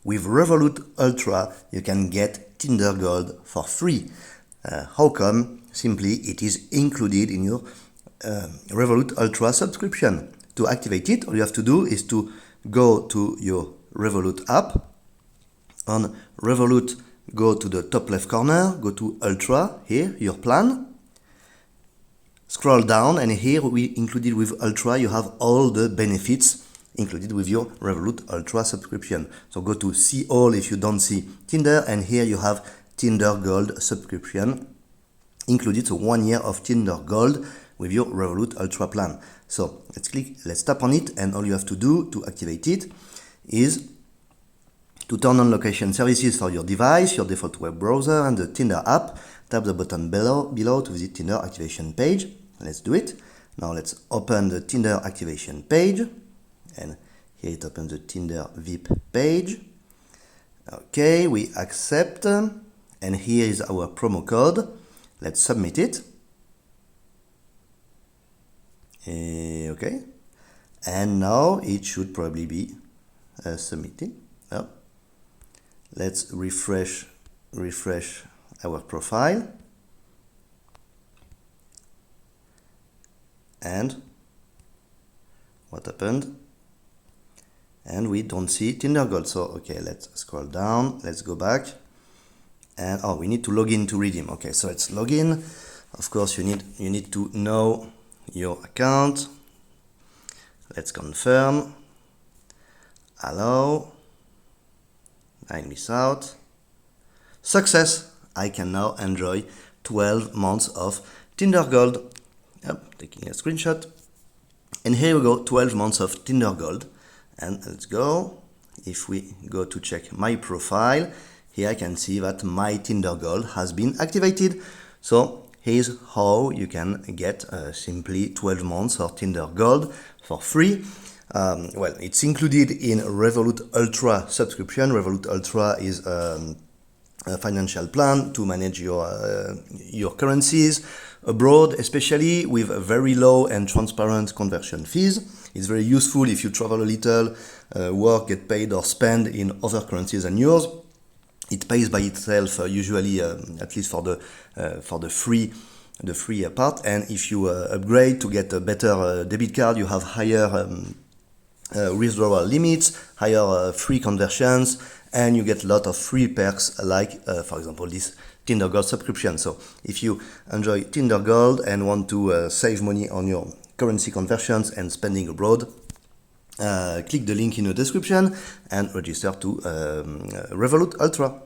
with Revolut Ultra, you can get Tinder Gold for free. How come? Simply, it is included in your Revolut Ultra subscription. To activate it, all you have to do is to go to your Revolut app. On Revolut, go to the top left corner, go to Ultra, here, your plan. Scroll down, and here we included with Ultra, you have all the benefits included with your Revolut Ultra subscription. So go to see all if you don't see Tinder, and here you have Tinder Gold subscription included, so 1 year of Tinder Gold with your Revolut Ultra plan. So let's tap on it, and all you have to do to activate it is to turn on location services for your device, your default web browser, and the Tinder app. Tap the button below to visit Tinder activation page. Let's do it. Now let's open the Tinder activation page, and here it opens the Tinder VIP page. Okay, we accept, and here is our promo code. Let's submit it. Okay, and now it should probably be submitted. Oh. Let's refresh our profile, and what happened? And we don't see Tinder Gold. So okay, let's scroll down, let's go back, and we need to log in to redeem. Okay, so let's log in. Of course, you need to know your account. Let's confirm. Allow. I miss out. Success! I can now enjoy 12 months of Tinder Gold. Yep, taking a screenshot. And here we go, 12 months of Tinder Gold. And let's go. If we go to check my profile, here I can see that my Tinder Gold has been activated. So here's how you can get simply 12 months of Tinder Gold for free. Well, it's included in Revolut Ultra subscription. Revolut Ultra is a financial plan to manage your currencies abroad, especially with very low and transparent conversion fees. It's very useful if you travel a little, work, get paid, or spend in other currencies than yours. It pays by itself usually, at least for the free part. And if you upgrade to get a better debit card, you have higher withdrawal limits, higher free conversions, and you get a lot of free perks like, for example, this Tinder Gold subscription. So if you enjoy Tinder Gold and want to save money on your currency conversions and spending abroad, click the link in the description and register to Revolut Ultra.